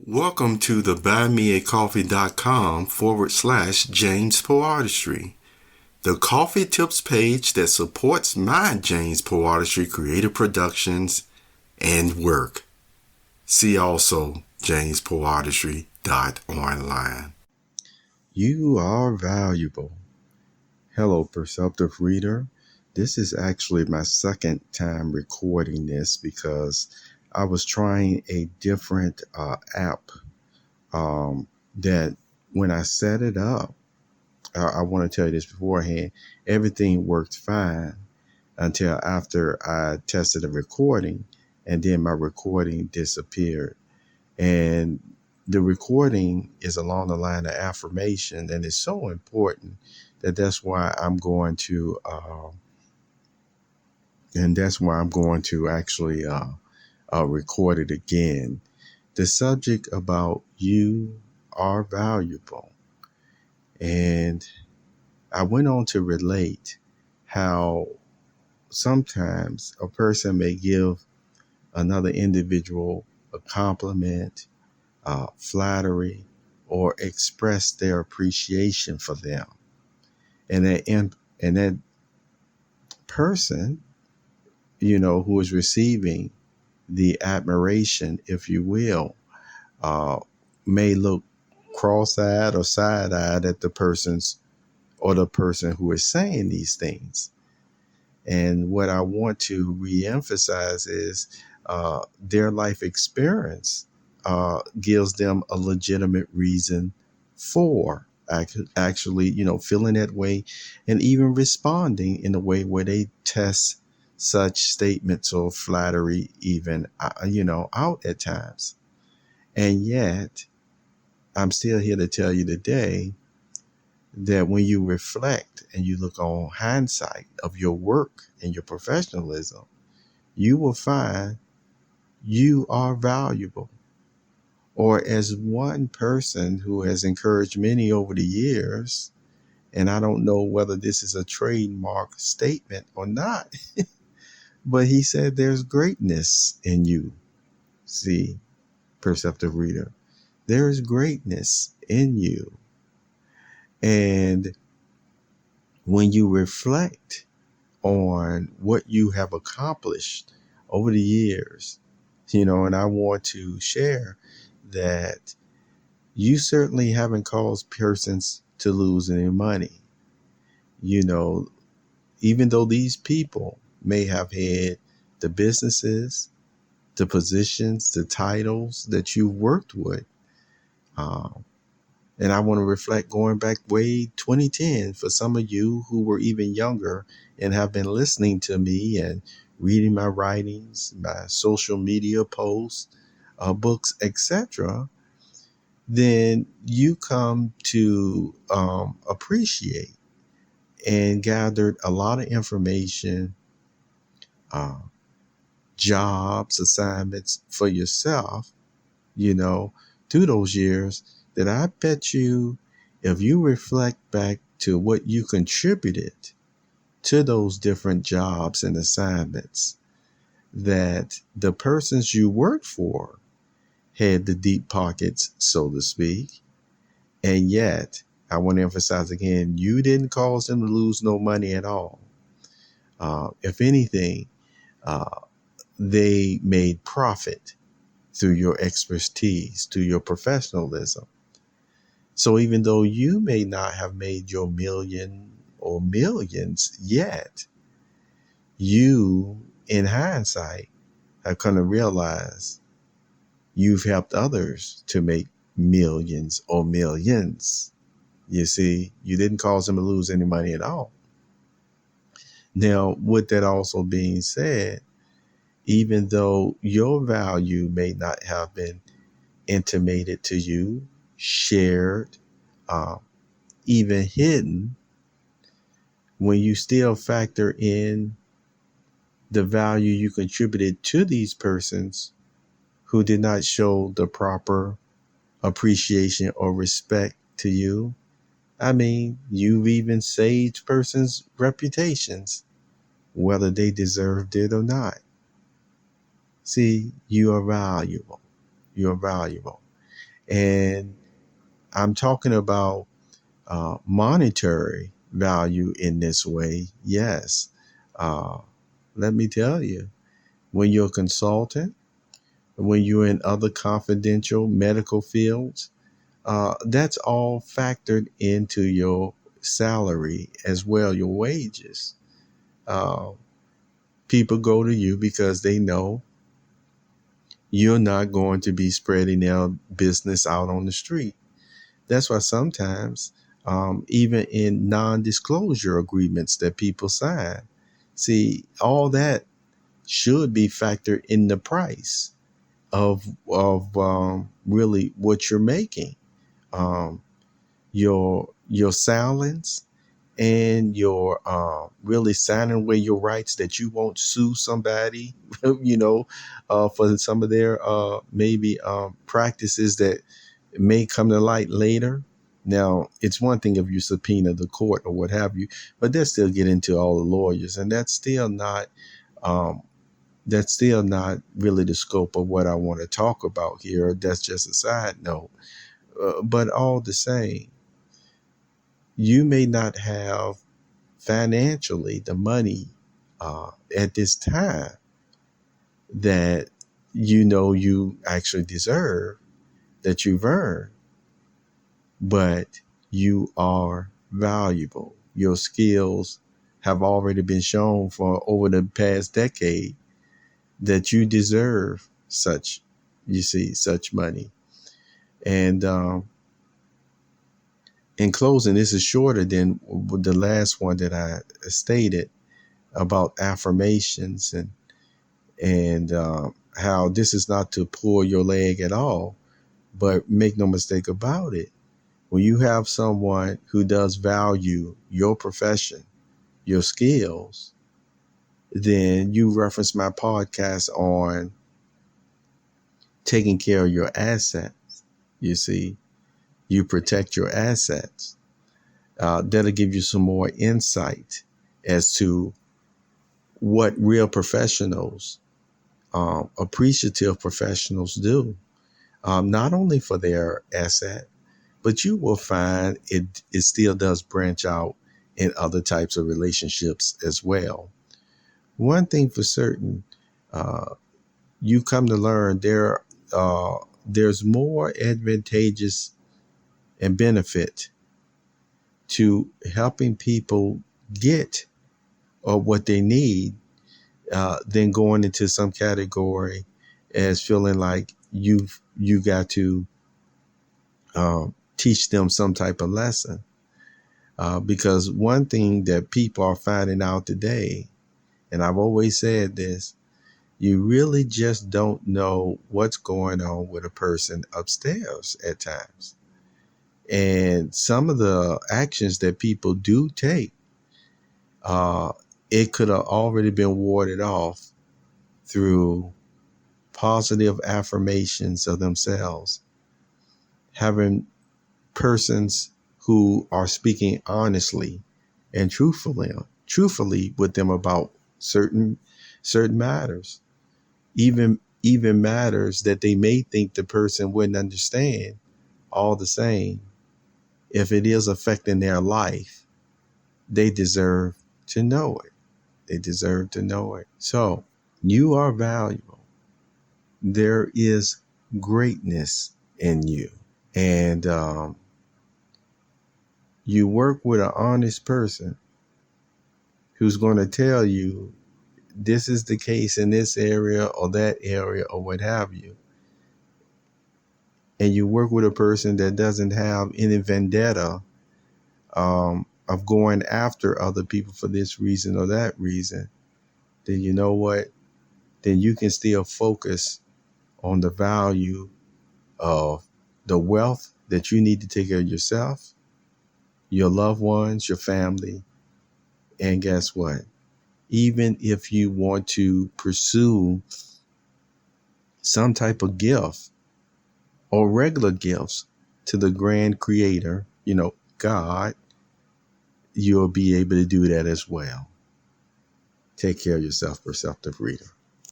Welcome to the buymeacoffee.com/James Poartistry, the coffee tips page that supports my James Poartistry creative productions and work. See also jamespoartistry.online. You are valuable. Hello, Perceptive reader. This is actually my second time recording this because I was trying a different app that when I set it up, I want to tell you this beforehand, everything worked fine until after I tested the recording, and then my recording disappeared. And the recording is along the line of affirmation, and it's so important that's why I'm going to, actually record it again. The subject about you are valuable. And I went on to relate how sometimes a person may give another individual a compliment, flattery, or express their appreciation for them. And that person, who is receiving the admiration, if you will, uh, may look cross-eyed or side-eyed at the person who is saying these things. And what I want to reemphasize is their life experience gives them a legitimate reason for actually, feeling that way and even responding in a way where they test such statements or flattery even, out at times. And yet, I'm still here to tell you today that when you reflect and you look on hindsight of your work and your professionalism, you will find you are valuable. Or as one person who has encouraged many over the years, and I don't know whether this is a trademark statement or not, but he said there's greatness in you. See, perceptive reader, there is greatness in you. And when you reflect on what you have accomplished over the years, and I want to share that you certainly haven't caused persons to lose any money. Even though these people may have had the businesses, the positions, the titles that you worked with. And I want to reflect going back way 2010 for some of you who were even younger and have been listening to me and reading my writings, my social media posts, books, etc. Then you come to appreciate and gathered a lot of information, jobs, assignments for yourself, through those years that I bet you, if you reflect back to what you contributed to those different jobs and assignments, that the persons you worked for had the deep pockets, so to speak. And yet, I want to emphasize again, you didn't cause them to lose no money at all. If anything, they made profit through your expertise, through your professionalism. So even though you may not have made your million or millions yet, you, in hindsight, have come to realize you've helped others to make millions or millions. You see, you didn't cause them to lose any money at all. Now, with that also being said, even though your value may not have been intimated to you, shared, even hidden, when you still factor in the value you contributed to these persons who did not show the proper appreciation or respect to you, I mean, you've even saved persons' reputations, whether they deserved it or not. See, you are valuable. You are valuable. And I'm talking about monetary value in this way. Yes. Uh, let me tell you, when you're a consultant, when you're in other confidential medical fields, that's all factored into your salary as well, your wages. Uh, People go to you because they know you're not going to be spreading their business out on the street. That's why sometimes, even in non-disclosure agreements that people sign, see, all that should be factored in the price of really what you're making. Um, your silence and your really signing away your rights that you won't sue somebody, for some of their maybe practices that may come to light later. Now, it's one thing if you subpoena the court or what have you, but they'll still get into all the lawyers, and um, that's still not really the scope of what I want to talk about here. That's just a side note. But all the same, you may not have financially the money at this time that you actually deserve, that you've earned, but you are valuable. Your skills have already been shown for over the past decade that you deserve such money. And in closing, this is shorter than the last one that I stated about affirmations and how this is not to pull your leg at all, but make no mistake about it. When you have someone who does value your profession, your skills, then you reference my podcast on taking care of your assets. You see, you protect your assets. That'll give you some more insight as to what real professionals, appreciative professionals do, not only for their asset, but you will find it still does branch out in other types of relationships as well. One thing for certain, you come to learn there's more advantageous and benefit to helping people get what they need than going into some category as feeling like you got to teach them some type of lesson. Because one thing that people are finding out today, and I've always said this, you really just don't know what's going on with a person upstairs at times. And some of the actions that people do take, it could have already been warded off through positive affirmations of themselves, having persons who are speaking honestly and truthfully with them about certain matters, even matters that they may think the person wouldn't understand. All the same, if it is affecting their life, they deserve to know it. They deserve to know it. So you are valuable. There is greatness in you. And you work with an honest person who's going to tell you this is the case in this area or that area or what have you. And you work with a person that doesn't have any vendetta of going after other people for this reason or that reason, then you know what? Then you can still focus on the value of the wealth that you need to take care of yourself, your loved ones, your family. And guess what? Even if you want to pursue some type of gift or regular gifts to the grand creator, God, you'll be able to do that as well. Take care of yourself, Perceptive Reader.